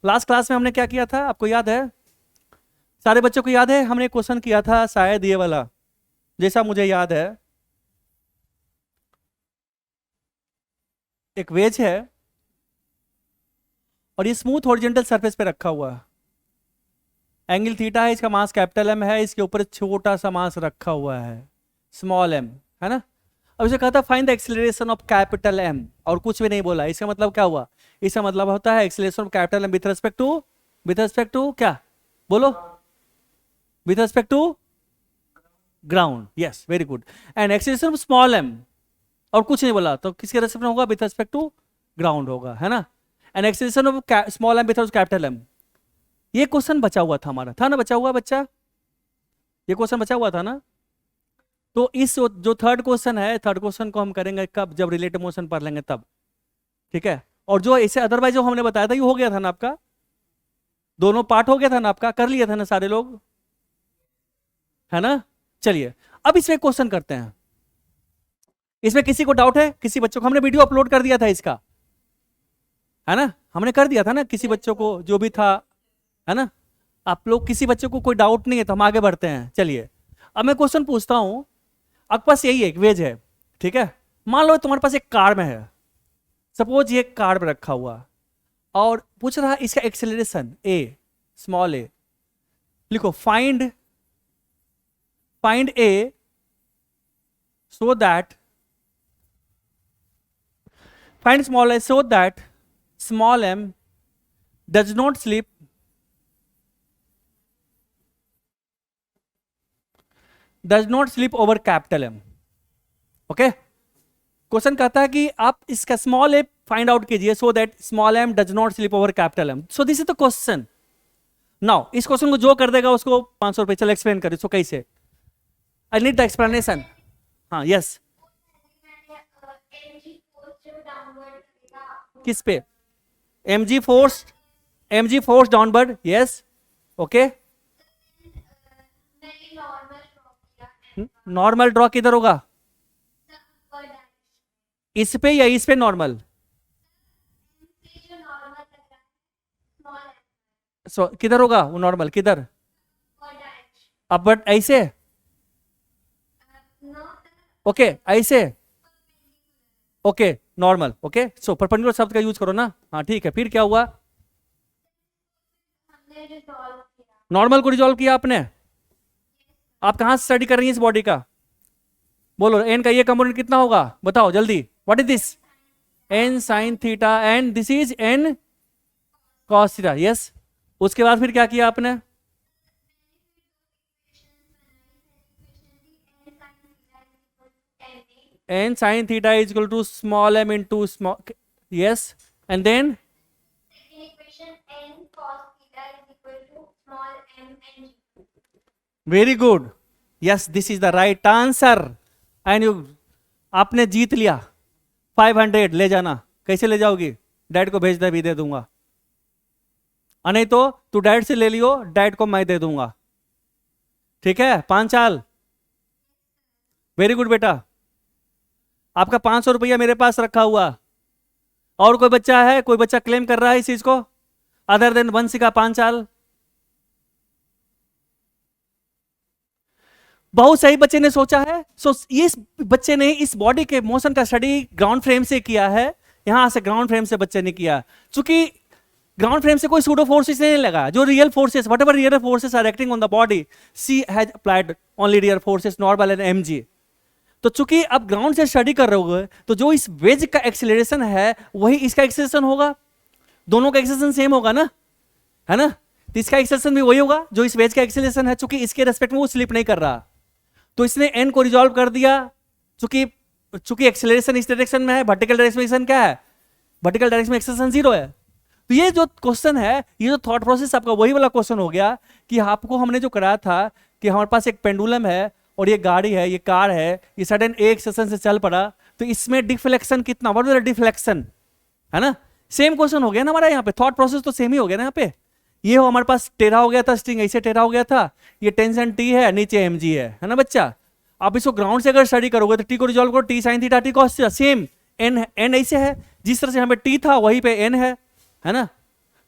Last class में हमने क्या किया था, आपको याद है? सारे बच्चों को याद है? हमने क्वेश्चन किया था शायद ये वाला, जैसा मुझे याद है। एक वेज है और ये स्मूथ हॉरिजॉन्टल सरफेस पे रखा हुआ है, एंगल थीटा है, इसका मास कैपिटल एम है, इसके ऊपर छोटा सा मास रखा हुआ है स्मॉल एम, है ना। अब इसे कहा था find the acceleration of capital M, और कुछ भी नहीं बोला। इसका मतलब क्या हुआ? इसका मतलब होता है acceleration of capital M with respect to क्या? बोलो, with respect to ground. Yes, very good. And acceleration of small M, और कुछ नहीं बोला, तो किसके रेस्पेक्ट में होगा? विथ रिस्पेक्ट टू ग्राउंड होगा, है ना। And acceleration of small M with capital M. ये क्वेश्चन बचा हुआ था हमारा, था ना? बचा हुआ बच्चा, ये क्वेश्चन बचा हुआ था ना। तो इस जो थर्ड क्वेश्चन है, थर्ड क्वेश्चन को हम करेंगे कब? जब रिलेटिव मोशन पढ़ लेंगे तब, ठीक है। और जो इसे अदरवाइज जो हमने बताया था, ये हो गया था ना आपका, दोनों पार्ट हो गया था ना आपका, कर लिया था ना सारे लोग, है ना। चलिए अब इसमें क्वेश्चन करते हैं। इसमें किसी को डाउट है? किसी बच्चों को? हमने वीडियो अपलोड कर दिया था इसका, है ना, हमने कर दिया था ना किसी बच्चों को जो भी था, है ना। आप लोग किसी बच्चे को कोई डाउट नहीं है तो हम आगे बढ़ते हैं। चलिए अब मैं क्वेश्चन पूछता हूं, आपके पास यही एक वेज है, ठीक है। मान लो तुम्हारे पास एक कार में है, सपोज ये कार में रखा हुआ, और पूछ रहा है इसका एक्सेलरेशन ए, स्मॉल ए। लिखो find A so that find small a so that small m does not slip over capital M। Okay, question कहता है कि आप इसका स्मॉल ए फाइंड आउट कीजिए so that small M does not slip over capital M. So this is the question. Now इस question को जो कर देगा उसको 500 रुपए। चलो एक्सप्लेन करिए, सो कैसे? I need the explanation. हाँ, यस। किस पे? M G force downward, yes, okay. Normal draw किधर होगा? इस पे या इस पे नॉर्मल? सो किधर होगा वो नॉर्मल? किधर? अब बट ऐसे, ओके, ऐसे, okay, normal, okay. So perpendicular शब्द का यूज करो ना। हाँ ठीक है, फिर क्या हुआ? नॉर्मल को रिजॉल्व किया आपने। आप कहां से स्टडी कर रही हैं इस बॉडी का? बोलो, एन का ये कंपोनेंट कितना होगा बताओ जल्दी। What is this? N sine theta, and this is N cos theta, yes. उसके बाद फिर क्या किया आपने? N sine theta is equal to small M into small, yes, and then very good, yes, this is the right answer. And you, आपने जीत लिया 500। ले जाना। कैसे ले जाओगी? डैड को भेज दे, भी दे दूंगा, नहीं तो तू डैड से ले लियो, डैड को मैं दे दूंगा, ठीक है। पांचाल, वेरी गुड बेटा, आपका 500 रुपया मेरे पास रखा हुआ। और कोई बच्चा है? कोई बच्चा क्लेम कर रहा है इस चीज को अदर देन वंशिका पांचाल? बहुत सही बच्चे ने सोचा है। सो इस बच्चे ने इस बॉडी के मोशन का स्टडी ग्राउंड फ्रेम से किया है, यहां से ग्राउंड फ्रेम से बच्चे ने किया। चूंकि ग्राउंड फ्रेम से कोई सूडो फोर्सेस नहीं लगा, जो real forces, whatever real forces are acting on the body, see has applied only real forces, normal and MG. तो चूंकि आप ग्राउंड से स्टडी कर रहे हो, तो जो इस वेज का एक्सेलरेशन है वही इसका एक्सेलरेशन होगा, दोनों का एक्सेलरेशन सेम होगा ना, है ना। तो इसका एक्सेलरेशन भी वही होगा जो इस वेज का एक्सेलरेशन है, चूंकि इसके रेस्पेक्ट में वो स्लिप नहीं कर रहा। तो इसने एन को रिजॉल्व कर दिया, चूंकि एक्सेलरेशन इस डायरेक्शन में है, वर्टिकल डायरेक्शन क्या है? वर्टिकल डायरेक्शन में एक्सेलरेशन 0 है। तो ये जो क्वेश्चन है, ये जो थॉट प्रोसेस आपका वही वाला क्वेश्चन हो गया कि आपको हमने जो कराया था कि हमारे पास एक पेंडुलम है और ये गाड़ी है, ये कार है, ये सडन एक सेशन से चल पड़ा, तो इसमें डिफ्लेक्शन कितना? व्हाट इज द डिफ्लेक्शन, है ना। सेम क्वेश्चन हो गया ना हमारा, यहाँ पे थॉट प्रोसेस तो सेम ही हो गया ना। यहाँ पे ये हो हमारे पास टेढ़ा हो गया था, स्ट्रिंग ऐसे टेढ़ा हो गया था, ये टेंशन टी है, नीचे एम जी है ना बच्चा। आप इसको ग्राउंड से अगर स्टडी करोगे तो टी को रिजॉल्व करो, T sine theta T cos theta, same N ऐसे है, जिस तरह से यहाँ पे टी था वहीं पे एन है ना।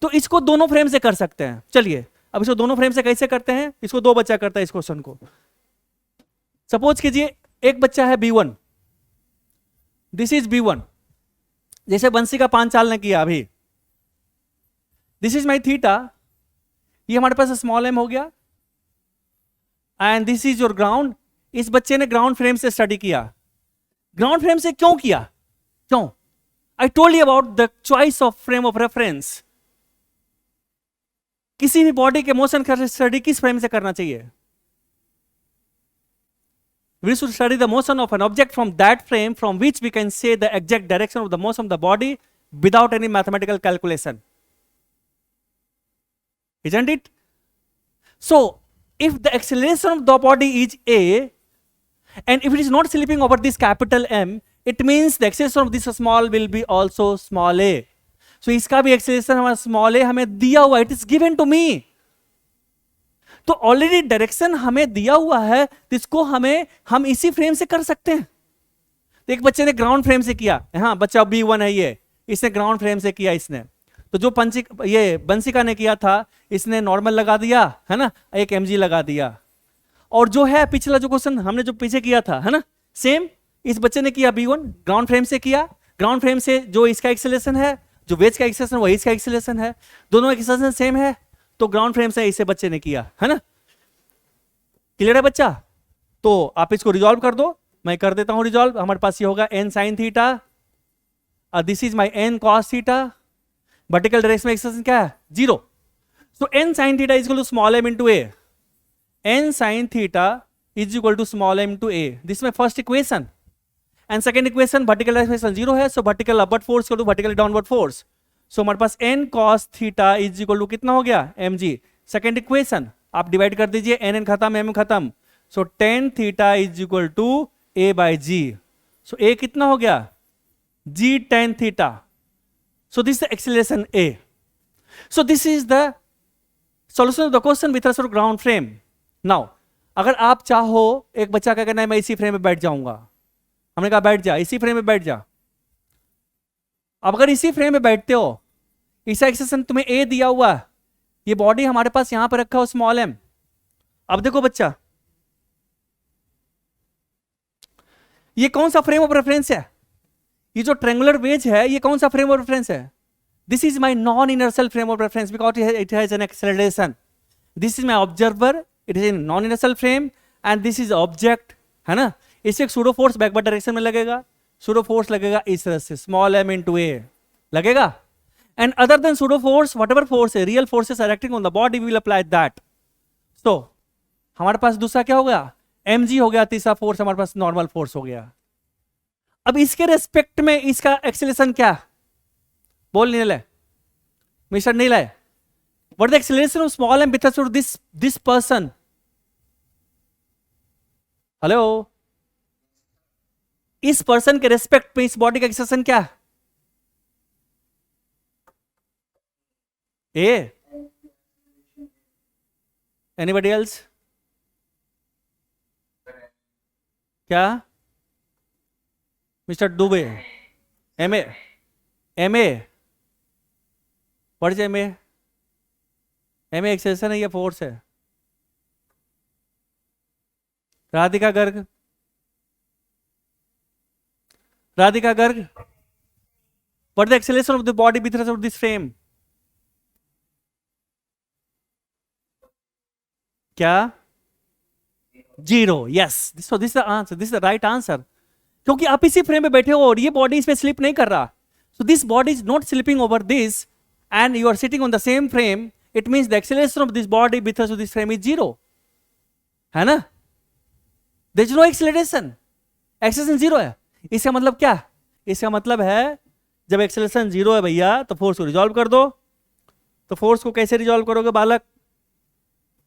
तो इसको दोनों फ्रेम से कर सकते हैं। चलिए अब इसको दोनों फ्रेम से कैसे करते हैं, इसको दो बच्चा करता है इस क्वेश्चन को। सपोज कीजिए एक बच्चा है B1, दिस इज B1, जैसे बंसी का 5 साल ने किया अभी। दिस इज माई थीटा, ये हमारे पास स्मॉल m हो गया, and this is your ground. इस बच्चे ने ग्राउंड फ्रेम से स्टडी किया। ग्राउंड फ्रेम से क्यों किया, क्यों? I told you about the choice of frame of reference. किसी भी बॉडी के मोशन का स्टडी किस फ्रेम से करना चाहिए? We should study the motion of an object from that frame from which we can say the exact direction of the motion of the body without any mathematical calculation. Isn't it? So, if the acceleration of the body is a, and if it is not slipping over this capital M, it means the acceleration of this small will be also small a. So, इसका भी acceleration हमारा small a हमें दिया हुआ, it is given to me. तो already direction हमें दिया हुआ है, तो इसको हम इसी फ्रेम से कर सकते हैं। तो एक बच्चे ने ग्राउंड फ्रेम से किया, हाँ बच्चा B1 है ये, इसने ग्राउंड फ्रेम से किया इसने। तो जो ये बंसिका ने किया था, इसने नॉर्मल लगा दिया है ना, एक mg लगा दिया। और जो है पिछला जो क्वेश्चन हमने जो पीछे किया था है ना, सेम इस बच्चे ने किया B1 ग्राउंड फ्रेम से किया। ग्राउंड फ्रेम से जो इसका एक्सेलरेशन है, जो वेज का एक्सेलरेशन वही इसका एक्सेलरेशन है, दोनों एक्सेलरेशन सेम है, तो ग्राउंड फ्रेम से इसे बच्चे ने किया है ना। क्लियर है बच्चा? तो आप इसको रिजॉल्व कर दो, मैं कर देता हूं रिजॉल्व। हमारे पास ये होगा n sin theta, this is my n cos theta, vertical direction में एक्सेलरेशन क्या है 0। So n sin theta is equal to small m into a, n sin theta is equal to small m to a, this में first equation. And second equation vertical direction 0 है, so vertical upward force equal to vertical downward force. So हमारे पास n cos theta is equal to कितना हो गया mg। Second equation आप divide कर दीजिए, n खत्म m खत्म, so tan theta is equal to a by g। So a कितना हो गया g tan theta. So this the acceleration a। So this is the solution of the question with respect to ground frame. Now अगर आप चाहो, एक बच्चा क्या करना है, मैं इसी फ्रेम में बैठ जाऊंगा, हमने कहा बैठ जा, इसी फ्रेम में बैठ जा। अब अगर इसी फ्रेम में बैठते हो, इसका एक्सेलरेशन तुम्हें a दिया हुआ है, ये बॉडी हमारे पास यहां पर रखा हो स्मॉल m। अब देखो बच्चा, ये कौन सा फ्रेम ऑफ रेफरेंस है? ये जो ट्रायंगुलर वेज है, ये कौन सा फ्रेम ऑफ रेफरेंस है? This is my non inertial frame of reference because it has an acceleration. This is my observer, it is in non inertial frame, and this is object, है ना। इससे एक pseudo force backward direction में लगेगा, pseudo force लगेगा इस तरह से, स्मॉल m इनटू a लगेगा। And other than pseudo force, whatever force है, real forces are acting on the body, we will apply that. So हमारे पास दूसरा क्या हो गया, mg हो गया, तीसरा फोर्स हमारे पास नॉर्मल फोर्स हो गया। अब इसके रेस्पेक्ट में इसका एक्सेलरेशन क्या, बोल नीले, मिस्टर नीले, what is the acceleration of small m with respect to this person? Hello, इस पर्सन के रेस्पेक्ट में इस बॉडी का एक्सेलरेशन क्या? A. Anybody else? क्या? Mr. Dubey. MA. MA. What is MA? MA acceleration है या फोर्स है? Radhika Garg. Radhika Garg, what is the acceleration of the body with respect to this frame? क्या? 0. Yes. So this is the answer. This is the right answer. क्योंकि आप इसी frame में बैठे हो और ये बॉडी इस पे स्लिप नहीं कर रहा. So this body is not slipping over this, and you are sitting on the same frame. It means the acceleration of this body with respect to this frame is 0. है ना? There is no acceleration. Acceleration 0 है. इसका मतलब क्या? इसका मतलब है जब एक्सेलरेशन 0 है भैया तो फोर्स को रिजॉल्व कर दो. तो फोर्स को कैसे रिजॉल्व करोगे बालक?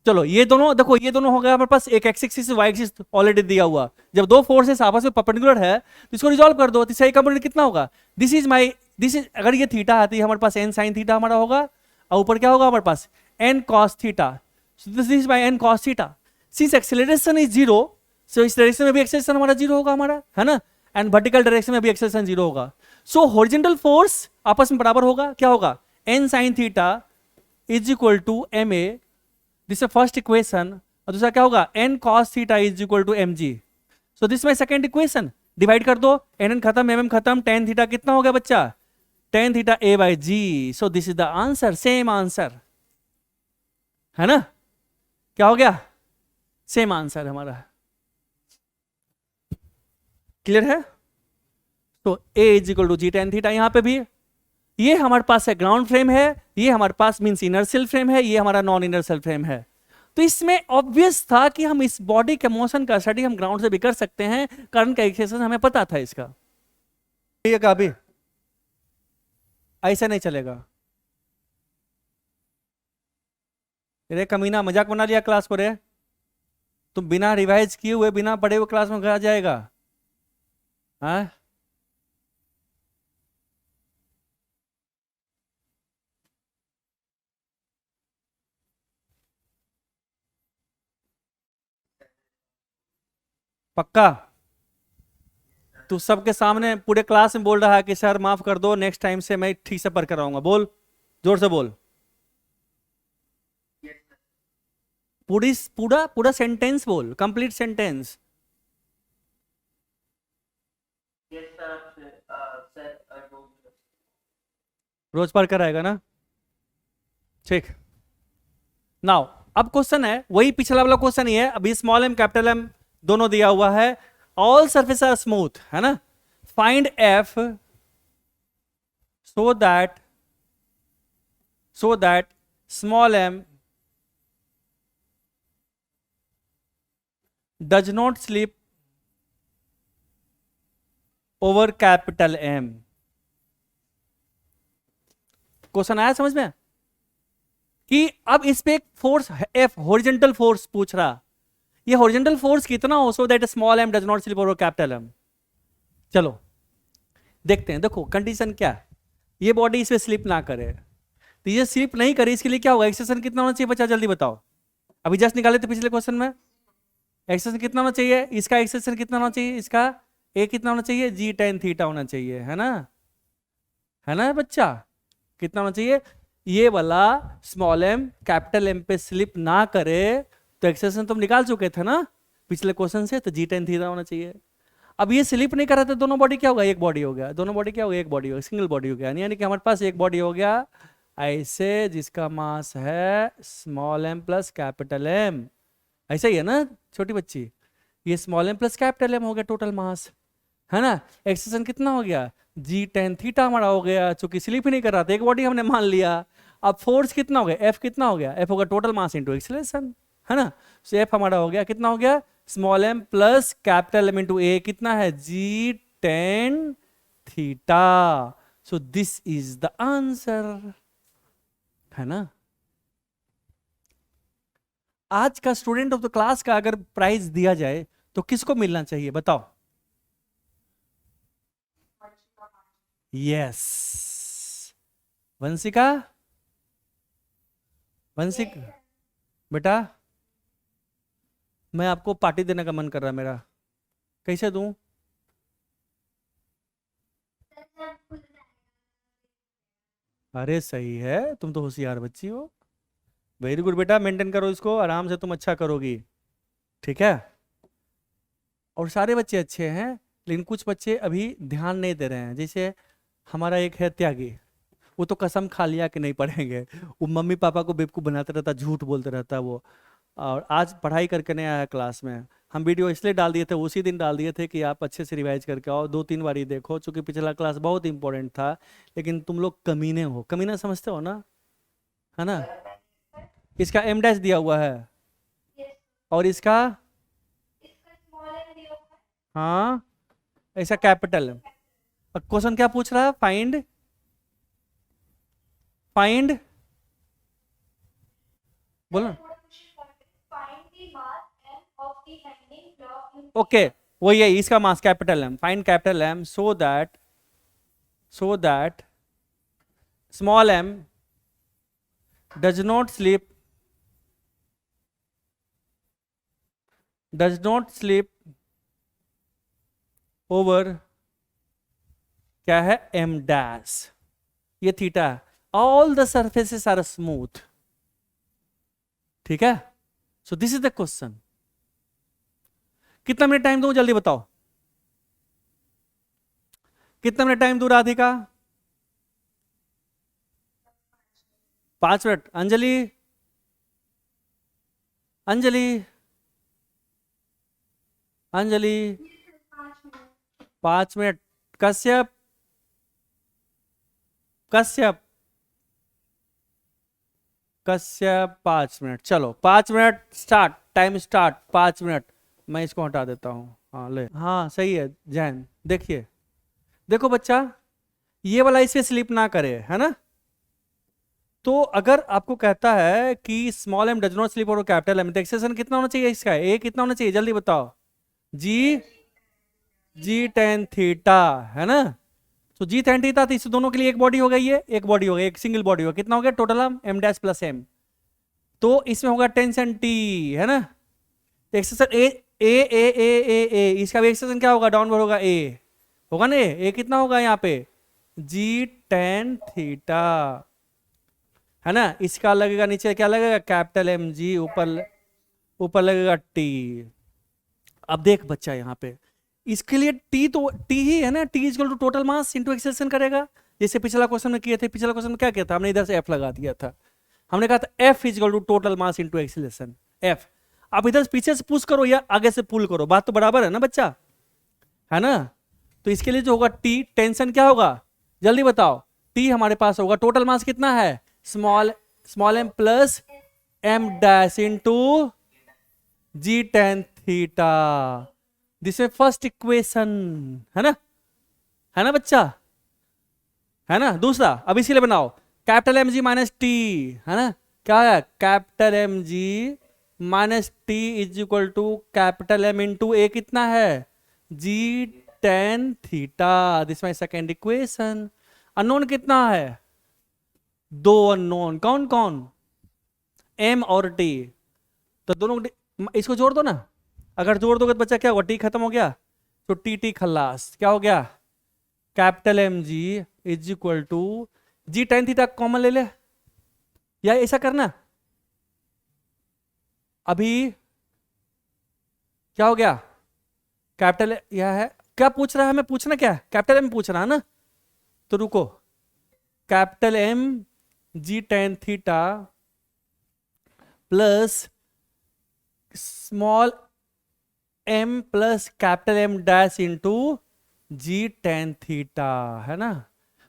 चलो ये दोनों देखो, ये दोनों हो गया हमारे पास, एक X axis Y axis already दिया हुआ. जब दो फोर्सेस आपस में परपेंडिकुलर है तो इसको रिजॉल्व कर दो. तो सही कंपोनेंट कितना होगा? दिस इज अगर ये थीटा आती है हमारे पास n sin थीटा हमारा होगा, और ऊपर क्या होगा हमारे पास n cos theta. So this is by n cos theta. Since acceleration is 0, सो इस डायरेक्शन में भी एक्सेलरेशन हमारा 0 होगा हमारा, है ना. एंड वर्टिकल डायरेक्शन में भी एक्सेलरेशन 0 होगा. सो हॉरिजॉन्टल फोर्स आपस में बराबर होगा, क्या होगा? N sine theta is equal to M A, this is first equation, और दूसरा क्या होगा, N cos theta is equal to M G. So this my second equation, divide कर दो, एन एन खत्म, एम एम खत्म, टेन थीटा कितना हो गया बच्चा, tan theta A by G. So this is the answer, same answer है ना, क्या हो गया, सेम आंसर हमारा, क्लियर है। तो a is equal to ji tan theta, यहां पे भी ये हमारे पास है ग्राउंड फ्रेम है, ये हमारे पास मींस इनर्शियल फ्रेम है, ये हमारा नॉन इनर्शियल फ्रेम है। तो इसमें ऑब्वियस था कि हम इस बॉडी के मोशन का स्टडी हम ग्राउंड से भी कर सकते हैं, करंट का इक्वेशन हमें पता था इसका। ये का भी ऐसा नहीं चलेगा, रे कमीना मजाक बना लिया क्लास को रे, तुम बिना रिवाइज किए हुए बिना पढ़े हुए क्लास में आ जाएगा, हाँ पक्का। तू सबके सामने पूरे क्लास में बोल रहा है कि सर माफ कर दो, नेक्स्ट टाइम से मैं ठीक से पढ़ कर आऊंगा, बोल जोर से बोल, पूरी पूरा पूरा सेंटेंस बोल, कंप्लीट सेंटेंस। रोज पढ़ कर आएगा ना, ठीक। नाउ अब क्वेश्चन है वही पिछला वाला क्वेश्चन ही है, अभी स्मॉल एम कैपिटल एम दोनों दिया हुआ है, ऑल सरफेस आर स्मूथ है ना, find F so that small M does not slip over capital M. Question आया समझ में कि अब इस पे एक फोर्स एफ हॉरिजॉन्टल फोर्स पूछ रहा, ये हॉरिजॉन्टल फोर्स कितना हो so that small M does not slip over capital M. चलो देखते हैं, देखो कंडीशन क्या है, ये बॉडी इस पे स्लिप ना करे, तो ये स्लिप नहीं करे इसके लिए क्या होगा, एक्सेशन कितना होना चाहिए बच्चा जल्दी बताओ, अभी जस्ट निकाले थे पिछले क्वेश्चन में, एक्सेशन कितना होना चाहिए, इसका एक्सेशन कितना होना चाहिए, इसका ए कितना होना चाहिए, जी टेन थीटा होना चाहिए, है ना बच्चा, कितना होना चाहिए, ये वाला स्मॉल एम कैपिटल एम पे स्लिप ना करे, तो एक्सेशन तुम निकाल चुके थे ना पिछले क्वेश्चन से, तो जी टेन थीटा होना चाहिए। अब ये स्लिप नहीं कर रहा था, दोनों बॉडी क्या होगा, एक बॉडी हो गया, दोनों बॉडी क्या हो गया, एक बॉडी हो गया, सिंगल बॉडी हो गया, यानी कि हमारे पास एक बॉडी हो गया ऐसे, जिसका मास है small M plus capital M, ऐसा ही है ना छोटी बच्ची, ये small M plus capital M हो गया टोटल मास, है ना। एक्सेशन कितना हो गया, जी टेन थीटा हमारा हो गया, चूंकि स्लिप ही नहीं कर रहा था, एक बॉडी हमने मान लिया। अब फोर्स कितना हो गया, एफ कितना हो गया, एफ होगा टोटल मास इंटू एक्सेलरेशन, है ना। सो एफ हमारा हो गया कितना हो गया, small M plus capital M into a कितना है, g tan theta. So this is the answer, है ना। आज का स्टूडेंट ऑफ द क्लास का अगर प्राइज दिया जाए तो किसको मिलना चाहिए बताओ, यस वंशिका, वंशिक बेटा मैं आपको पार्टी देने का मन कर रहा है मेरा, कैसे दूं, अरे सही है, तुम तो होशियार बच्ची हो, वेरी गुड बेटा, मेंटेन करो इसको, आराम से तुम अच्छा करोगी, ठीक है। और सारे बच्चे अच्छे हैं, लेकिन कुछ बच्चे अभी ध्यान नहीं दे रहे हैं, जैसे हमारा एक है त्यागी, वो तो कसम खा लिया कि नहीं पढ़ेंगे, वो मम्मी पापा को बेवकूफ़ बनाता रहता, झूठ बोलते रहता वो, और आज पढ़ाई करके नहीं आया क्लास में। हम वीडियो इसलिए डाल दिए थे, उसी दिन डाल दिए थे कि आप अच्छे से रिवाइज करके आओ, 2-3 बार ही देखो, चूंकि पिछला क्लास बहुत इंपॉर्टेंट था, लेकिन तुम लोग कमीने हो, कमीना समझते हो ना, है ना। इसका एम डैश दिया हुआ है, और इसका हाँ ऐसा कैपिटल, क्वेश्चन क्या पूछ रहा है, फाइंड फाइंड बोलो, ओके वही है, इसका mass capital M, find capital M so that small M does not slip over क्या है, एम डैश, ये थीटा है, all the surfaces are smooth. ठीक है, so this is the question. कितना मिनट टाइम दूं, जल्दी बताओ. कितना मिनट टाइम दूं Radhika? 5 minute. Anjali, Anjali, Anjali, 5 minute. Kashyap, Kashyap, Kashyap 5 minute. चलो 5 minute start, time start. 5 minute. मैं इसको हटा देता हूँ. हाँ ले, हाँ सही है जैन. देखिए, देखो बच्चा, ये वाला इसे स्लिप ना करे, है ना. तो अगर आपको कहता है कि small M does not slip और कैपिटल एम, तो एक्सटेंशन कितना होना चाहिए इसका? ए कितना होना चाहिए, जल्दी बताओ. जी, जी टेन थीटा, है ना. तो जी टेन थीटा, तो इस दोनों के लिए एक बॉडी हो गई, ये एक बॉडी हो गई, एक सिंगल बॉडी हो गया. कितना हो गया total? M dash plus M. तो इसमें होगा टेंशन टी, है ना. एक्सटेंशन ए ए ए ए ए ए, इसका भी एक्सटेंशन क्या होगा? डाउनवर्ड होगा, ए होगा ना. ए कितना होगा यहाँ पे? जी टेन थीटा, है ना. इसका लगेगा नीचे क्या लगेगा? Capital M G. ऊपर, ऊपर लगेगा टी. अब देख बच्चा यहाँ पे, इसके लिए टी तो टी ही है ना. T is equal to total mass into acceleration करेगा, जैसे पिछला क्वेश्चन में किए थे. पिछला क्वेश्चन में क्या किया था हमने? इधर से एफ लगा दिया था. हमने कहा था F is equal to total mass into acceleration, F. आप इधर पीछे से पुश करो या आगे से पुल करो, बात तो बराबर है ना बच्चा, है ना. तो इसके लिए जो होगा टी, टेंशन क्या होगा, जल्दी बताओ. टी हमारे पास होगा, टोटल मास कितना है? Small M plus M dash into ji tan theta. This is first equation, है ना बच्चा, है ना. दूसरा अब इसी लिए बनाओ, capital M g minus T, है ना. क्या है? Capital M g minus T is equal to capital M into a कितना है? G tan theta. This my second equation. Unknown कितना है? 2 अननोन. कौन कौन? एम और टी. तो दोनों इसको जोड़ दो ना. अगर जोड़ दोगे तो बच्चा क्या होगा? टी खत्म हो गया, तो टी टी खल्लास. क्या हो गया? Capital M G is equal to ji tan theta common ले ले, या ऐसा करना. अभी क्या हो गया? कैपिटल यह है. क्या पूछ रहा है हमें? पूछना क्या है? कैपिटल एम पूछ रहा है ना. तो रुको, capital M g tan theta plus small M plus capital M dash into जी टेन थीटा, है ना.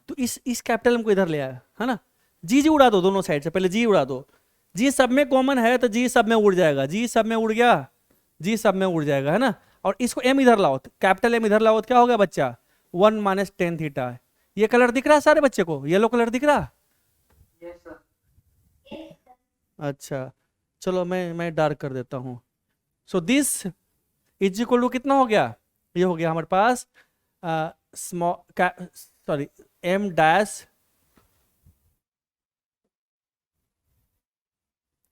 तो इस कैपिटल एम को इधर ले आया, है ना. जी जी उड़ा दो दोनों साइड से, पहले जी उड़ा दो. जी सब में कॉमन है तो जी सब में उड़ जाएगा. जी सब में उड़ गया, जी सब में उड़ जाएगा, है ना. और इसको एम इधर लाओ, कैपिटल एम इधर लाओ, तो क्या हो गया बच्चा? 1 माइनस टेन थीटा. ये कलर दिख रहा है सारे बच्चे को? येलो कलर दिख रहा? अच्छा चलो मैं डार्क कर देता हूं. So this is equal to कितना हो गया? ये हो गया हमारे पास सॉरी एम डैश,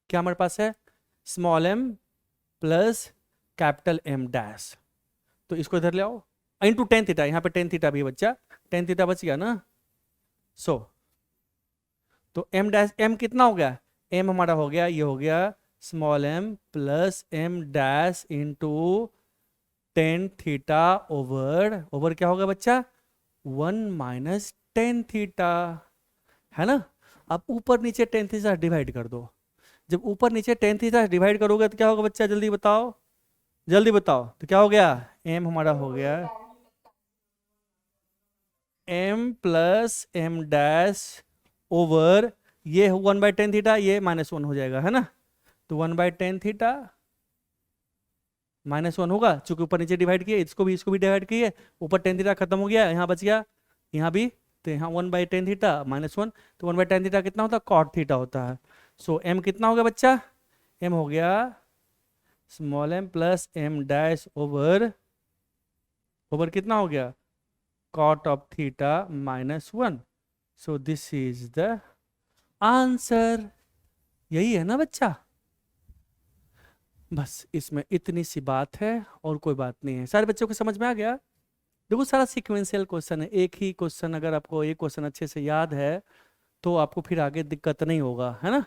क्या हमारे पास है? Small M plus capital M dash. तो इसको इधर ले आओ, इंटू टेन थीटा. यहाँ पे टेन थीटा भी है बच्चा, टेन थीटा बच गया ना. सो तो एम डैश, एम कितना हो गया? एम हमारा हो गया, ये हो गया small M plus M dash into tan theta over, over क्या होगा बच्चा? 1 माइनस टेन थीटा, है ना. अब ऊपर नीचे टेन थीटा डिवाइड कर दो. जब ऊपर नीचे टेन थीटा डिवाइड करोगे तो क्या होगा बच्चा? जल्दी बताओ, जल्दी बताओ. तो क्या हो गया? एम हमारा हो गया M plus M dash over, ये 1 बाई टेन थीटा, ये -1 हो जाएगा, है ना. तो 1 बाई टेन थीटा -1 होगा, चूंकि ऊपर नीचे डिवाइड किए, इसको भी डिवाइड किए. ऊपर टेन थीटा खत्म हो गया, यहाँ बच गया, यहाँ भी. तो यहाँ 1 बाई टेन थीटा -1, तो 1 बाई टेन थीटा कितना होता है? कॉट थीटा होता है. सो एम कितना हो गया बच्चा? एम हो गया small M plus M dash over, over कितना हो गया? Cot of theta -1. So this is the answer. यही है ना बच्चा? बस इसमें इतनी सी बात है और कोई बात नहीं है. सारे बच्चों को समझ में आ गया? देखो सारा सीक्वेंशियल क्वेश्चन है, एक ही क्वेश्चन. अगर आपको एक क्वेश्चन अच्छे से याद है तो आपको फिर आगे दिक्कत नहीं होगा, है ना।